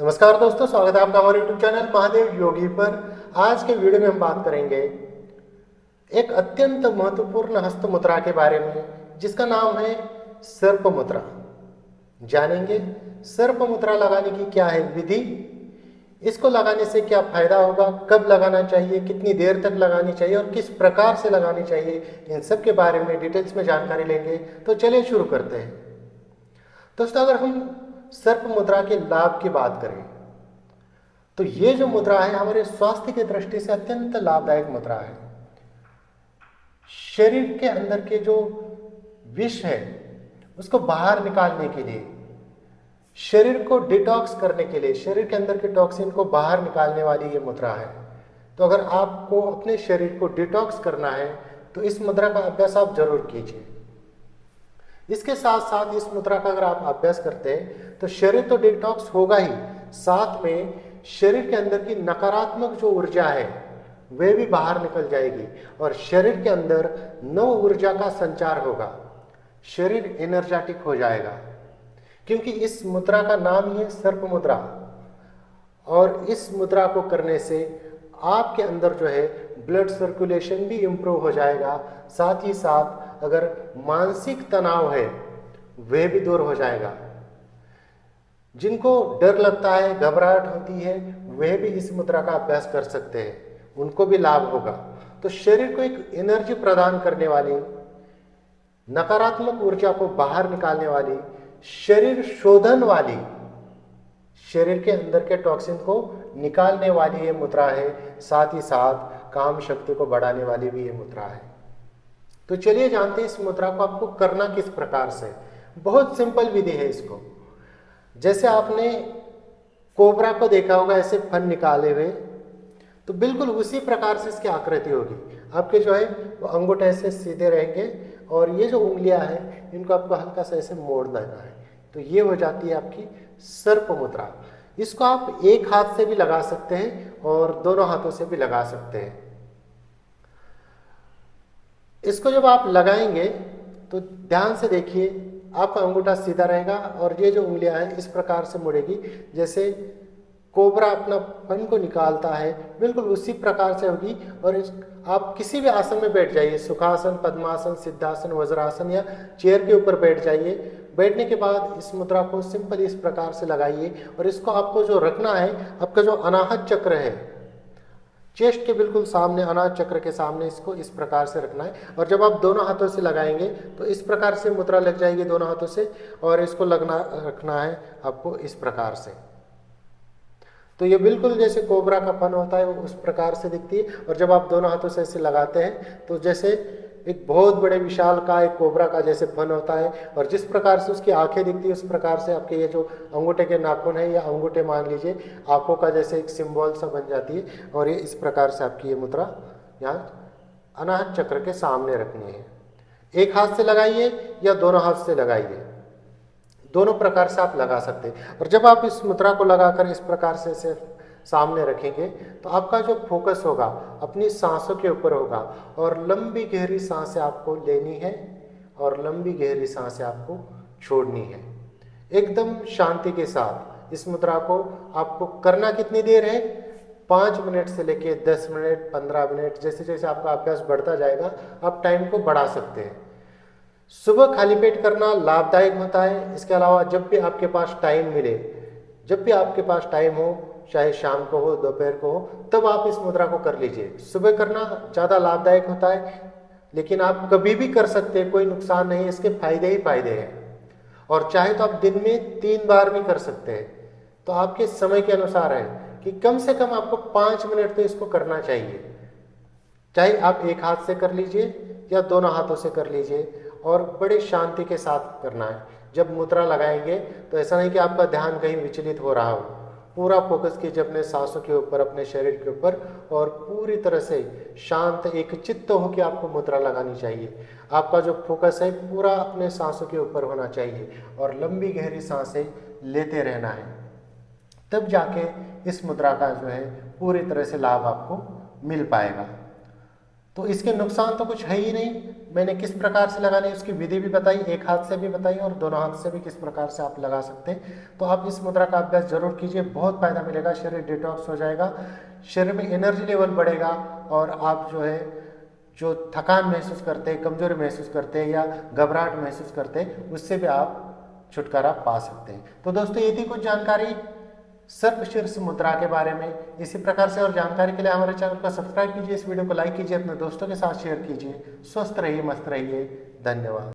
नमस्कार दोस्तों, स्वागत है आपका हमारे यूट्यूब चैनल महादेव योगी पर। आज के वीडियो में हम बात करेंगे एक अत्यंत महत्वपूर्ण हस्त मुद्रा के बारे में, जिसका नाम है सर्प मुद्रा। जानेंगे सर्प मुद्रा लगाने की क्या है विधि, इसको लगाने से क्या फायदा होगा, कब लगाना चाहिए, कितनी देर तक लगानी चाहिए और किस प्रकार से लगानी चाहिए, इन सब के बारे में डिटेल्स में जानकारी लेंगे। तो चलिए शुरू करते हैं। दोस्तों, अगर हम सर्प मुद्रा के लाभ की बात करें तो ये जो मुद्रा है हमारे स्वास्थ्य की दृष्टि से अत्यंत लाभदायक मुद्रा है। शरीर के अंदर के जो विष है उसको बाहर निकालने के लिए, शरीर को डिटॉक्स करने के लिए, शरीर के अंदर के टॉक्सिन को बाहर निकालने वाली ये मुद्रा है। तो अगर आपको अपने शरीर को डिटॉक्स करना है तो इस मुद्रा का अभ्यास आप जरूर कीजिए। इसके साथ साथ इस मुद्रा का अगर आप अभ्यास करते हैं तो शरीर तो डिटॉक्स होगा ही, साथ में शरीर के अंदर की नकारात्मक जो ऊर्जा है वह भी बाहर निकल जाएगी और शरीर के अंदर नव ऊर्जा का संचार होगा, शरीर एनर्जेटिक हो जाएगा। क्योंकि इस मुद्रा का नाम ही है सर्प मुद्रा, और इस मुद्रा को करने से आपके अंदर जो है ब्लड सर्कुलेशन भी इम्प्रूव हो जाएगा। साथ ही साथ अगर मानसिक तनाव है वह भी दूर हो जाएगा। जिनको डर लगता है, घबराहट होती है, वह भी इस मुद्रा का अभ्यास कर सकते हैं, उनको भी लाभ होगा। तो शरीर को एक एनर्जी प्रदान करने वाली, नकारात्मक ऊर्जा को बाहर निकालने वाली, शरीर शोधन वाली, शरीर के अंदर के टॉक्सिन को निकालने वाली ये मुद्रा है। साथ ही साथ काम शक्ति को बढ़ाने वाली भी ये मुद्रा है। तो चलिए जानते हैं इस मुद्रा को आपको करना किस प्रकार से। बहुत सिंपल विधि है इसको। जैसे आपने कोबरा को देखा होगा ऐसे फन निकाले हुए, तो बिल्कुल उसी प्रकार से इसकी आकृति होगी। आपके जो है वो अंगूठे ऐसे सीधे रहेंगे और ये जो उंगलियां हैं इनको आपको हल्का सा ऐसे मोड़ देना है। तो ये हो जाती है आपकी सर्प मुद्रा। इसको आप एक हाथ से भी लगा सकते हैं और दोनों हाथों से भी लगा सकते हैं। इसको जब आप लगाएंगे तो ध्यान से देखिए, आपका अंगूठा सीधा रहेगा और ये जो उंगलियां हैं इस प्रकार से मुड़ेगी। जैसे कोबरा अपना फन को निकालता है बिल्कुल उसी प्रकार से होगी। और आप किसी भी आसन में बैठ जाइए, सुखासन, पद्मासन, सिद्धासन, वज्रासन या चेयर के ऊपर बैठ जाइए। बैठने के बाद इस मुद्रा को सिंपल इस प्रकार से लगाइए और इसको आपको जो रखना है, आपका जो अनाहत चक्र है चेस्ट के बिल्कुल सामने, अनाहत चक्र के सामने इसको इस प्रकार से रखना है। और जब आप दोनों हाथों से लगाएंगे तो इस प्रकार से मुद्रा लग जाएगी दोनों हाथों से, और इसको रखना है आपको इस प्रकार से। तो ये बिल्कुल जैसे कोबरा का फन होता है वो उस प्रकार से दिखती है। और जब आप दोनों हाथों से ऐसे लगाते हैं तो जैसे एक बहुत बड़े विशाल का एक कोबरा का जैसे फन होता है, और जिस प्रकार से उसकी आंखें दिखती है उस प्रकार से आपके ये जो अंगूठे के नाखून है या अंगूठे मान लीजिए आंखों का जैसे एक सिंबल सा बन जाती है। और ये इस प्रकार से आपकी ये मुद्रा यहाँ अनाहत चक्र के सामने रखनी है। एक हाथ से लगाइए या दोनों हाथ से लगाइए, दोनों प्रकार से आप लगा सकते हैं। और जब आप इस मुद्रा को लगाकर इस प्रकार से इसे सामने रखेंगे तो आपका जो फोकस होगा अपनी सांसों के ऊपर होगा, और लंबी गहरी सांसें आपको लेनी है और लंबी गहरी सांसें आपको छोड़नी है एकदम शांति के साथ। इस मुद्रा को आपको करना कितनी देर है, 5 मिनट से लेके 10 मिनट, 15 मिनट, जैसे जैसे आपका अभ्यास बढ़ता जाएगा आप टाइम को बढ़ा सकते हैं। सुबह खाली पेट करना लाभदायक होता है। इसके अलावा जब भी आपके पास टाइम मिले, जब भी आपके पास टाइम हो, चाहे शाम को हो, दोपहर को हो, तब आप इस मुद्रा को कर लीजिए। सुबह करना ज़्यादा लाभदायक होता है, लेकिन आप कभी भी कर सकते हैं, कोई नुकसान नहीं है, इसके फायदे ही फायदे हैं। और चाहे तो आप दिन में 3 बार भी कर सकते हैं। तो आपके समय के अनुसार है कि कम से कम आपको 5 मिनट तो इसको करना चाहिए। चाहे आप एक हाथ से कर लीजिए या दोनों हाथों से कर लीजिए, और बड़े शांति के साथ करना है। जब मुद्रा लगाएंगे तो ऐसा नहीं कि आपका ध्यान कहीं विचलित हो रहा हो, पूरा फोकस कीजिए अपने सांसों के ऊपर, अपने शरीर के ऊपर, और पूरी तरह से शांत एक चित्त हो कि आपको मुद्रा लगानी चाहिए। आपका जो फोकस है पूरा अपने सांसों के ऊपर होना चाहिए और लंबी गहरी सांसें लेते रहना है, तब जाके इस मुद्रा का जो है पूरी तरह से लाभ आपको मिल पाएगा। तो इसके नुकसान तो कुछ है ही नहीं, मैंने किस प्रकार से लगानी है उसकी विधि भी बताई, एक हाथ से भी बताई और दोनों हाथ से भी किस प्रकार से आप लगा सकते हैं। तो आप इस मुद्रा का अभ्यास जरूर कीजिए, बहुत फायदा मिलेगा, शरीर डिटॉक्स हो जाएगा, शरीर में एनर्जी लेवल बढ़ेगा और आप जो है जो थकान महसूस करते हैं, कमजोरी महसूस करते हैं या घबराहट महसूस करते हैं, उससे भी आप छुटकारा पा सकते हैं। तो दोस्तों ये थी कुछ जानकारी सर्पशीर्ष मुद्रा के बारे में। इसी प्रकार से और जानकारी के लिए हमारे चैनल को सब्सक्राइब कीजिए, इस वीडियो को लाइक कीजिए, अपने दोस्तों के साथ शेयर कीजिए। स्वस्थ रहिए, मस्त रहिए, धन्यवाद।